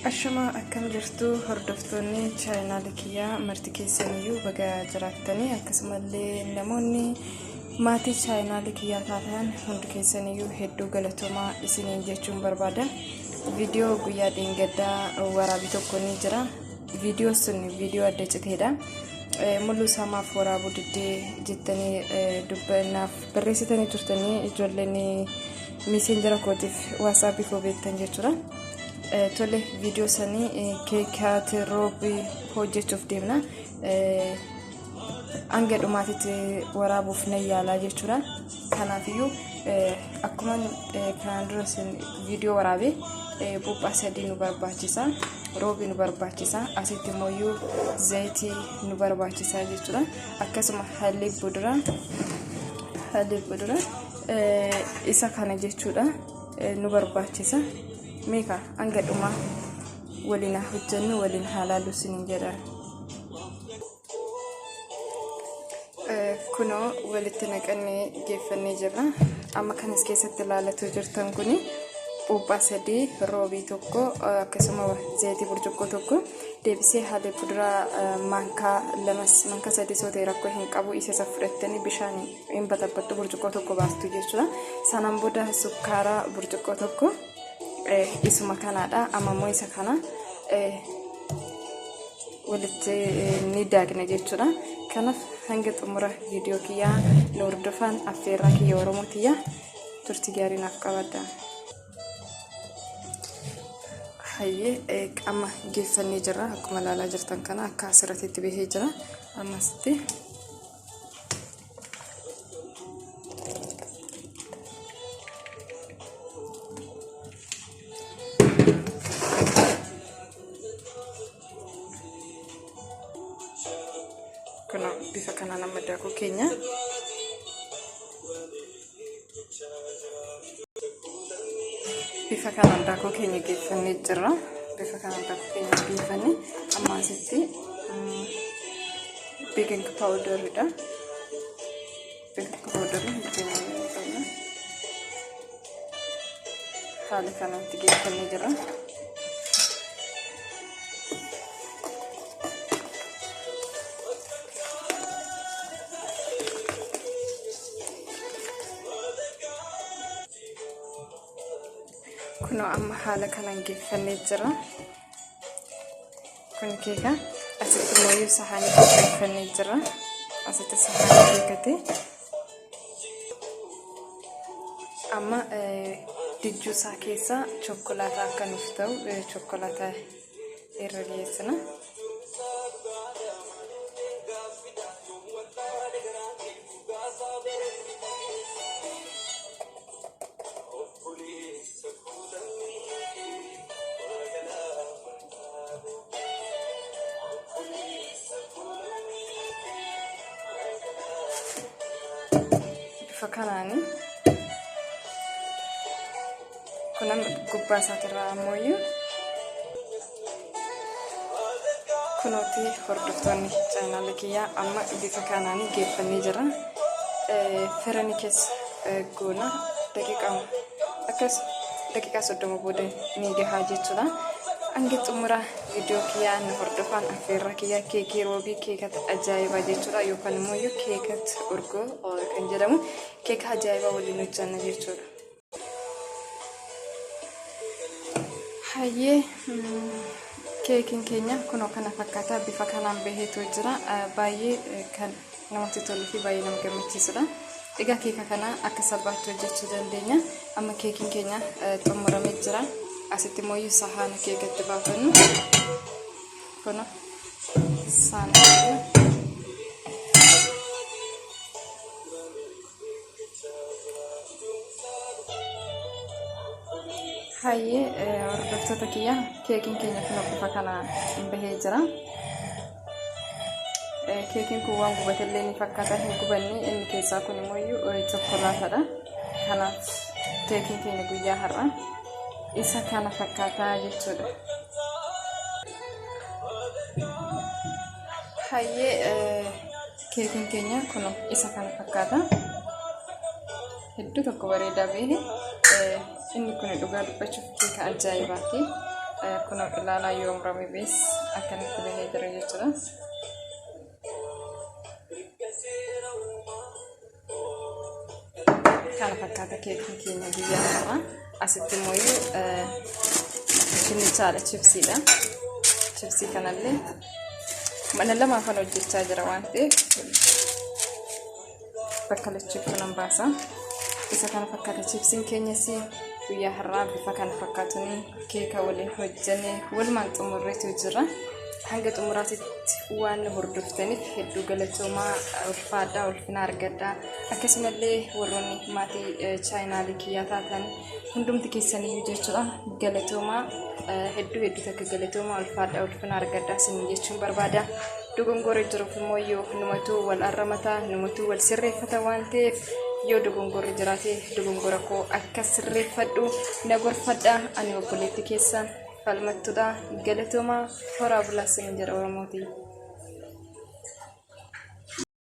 Ashama akkam jirtu hordoftoonni chaanal kiyyaa marti keessaniyyuu baga jiraattanii akkasumallee namoonni maatii chaanal kiyyaa taatan hundi keessaniyyuu hedduu galatoomaa isiniin jechuun barbaada. Viidiyoo guyyaa dheengaddaa waraabii tokko ni jira. Viidiyoo sun viidiyoo adda citeedha. Mullu samaaf waraabuu diddee jettanii dubbanaaf barreessitanii turtanii ijoolleen messenger kootiif WhatsApp koo beektan jechuudha. Tole viidiyoo sanii keekaati roobi hojjechuuf deemna. Hanga dhumaatitti waraabuuf na yaalaa jechuudha. Kanaafiyyuu akkuma kanaan dura viidiyoo waraabee buuphaa sadii nu barbaachisa. Roobi nu barbaachisa. Asitti immoo zayitii nu barbaachisa jechuudha. Akkasuma halluu budura isa kana jechuudha nu barbaachisa. Meeqa hanga dhumaa waliin hojjennu waliin halaaluu sinin jedha. Kuno walitti naqannee geeffannee jirra. Amma kanas keessatti ilaalatu jirtan kuni buuphaa sadii roobii tokko akkasuma zayitii burcuqqoo tokko deebisee halluu fuduraa mankaa sadii sootee rakkoo hin qabu isa fudhattanii bishaan hin batabbattu burcuqqoo tokko baastu jechuudha. Sanaan booda sukkaaraa burcuqqoo tokko isuma kanaadha. Ammoo isa kana walitti ni daakna jechuudha. Kanaaf hanga xumura viidiyoo kiyyaa nu hordofan affeerraa kiyya Oromootiyaa turtii gaarii naaf qabadda. Hayyee amma geeffannee jirra. Akkuma ilaalaa jirtan kana akka asirratti bahee jira. Ammasitti kuna bifa kana nama daakuu keenya bifa kana daakuu keenya geeffannee jirra. Bifa kana daakuu keenya geeffannee amma asitti baking powder dha. Baking powder haala kanatti geeffannee jirra. Kuno amma haala kanaan geeffannee jira. Kun keeka asitti immoo sahaanii geeffannee jira. Asitti sahaanii keekate amma dijjuu isaa keessa chokkolaataa akka nuuf ta'u chokkolaataa irra dhiyeessina. Fakkanani kuna gubbaa isaatirraa ammoo kunooti hordoftoonni chaanal kiyyaa amma bifa kanaan geeffannee jira. Firani keessa goona daqiiqaa 30 booda ni gahaa jechuudha. Hanga xumura viidiyoo kiyyaa nu hordofan affeerraa kiyyaa keekii roobii keekata ajaa'ibaa jechuudha. Yookaan immoo keekata urgoo kan jedhamu keeka ajaa'ibaa waliin hojjanna jechuudha. Hayyee keekiin keenya kunoo kana fakkaata bifa kanaan baheetu jira. Baay'ee kan namatti toluu fi baay'ee nama gammachiisudha. Egaa keeka kana akka salphaatti hojjechuu dandeenya. Amma keekiin keenya xumuramee jira. Asitti immoo sahaana keekatti baafannu kuno sahaana hayyee hordoftoota kiyya keekiin keenya kun bifa kana bahee jira. Keekiin kun waan gubatellee ni fakkaata hin gubanne. Inni keessaa kun immoo chokkolaataadha. Kanaaf keekiin keenya guyyaa har'a isa kana fakkaata jechuudha. Hayyee keekiin keenya kun isa kana fakkaata. Hedduu tokko bareedaa bahee inni kun dhugaa dubbachuuf keeka ajaa'ibaati. kun ilaalaa yoo umrame bes akkanatti bahee jira jechuudha. Kana fakkaata keekiin keenya guyyaa har'aa. Asitti immoo kinnichaadha chipsiidha. Chipsii kanallee mana lamaa kan hojjechaa jira waan ta'eef bakka lachuu kanan baasa. Isa kana fakkaata chipsiin keenyas guyyaa har'aa bifa kana fakkaatuun keeka waliin hojjannee walumaan xumurreetu jira. Hanga xumuraatitti waan hordoftaniif hedduu galatoomaa ulfaadhaa ulfina argadhaa. Akkasumallee warroonni maatii chaayinaalii kiyyaa taatan hundumti keessanii jechuudha galatoomaa hedduu takka galatoomaa ulfaadhaa ulfina argadhaa isin jechuun barbaada. Dogongorri jiruuf immoo yoo numatu wal arramataa numatu wal sirreeffata waan ta'eef yoo dogongorri jiraate dogongora koo akka sirreeffadhu na gorfadhaa. Ani obboleetti keessan falmattuudha galatoomaa horaa bulaa isin jedha Oromooti.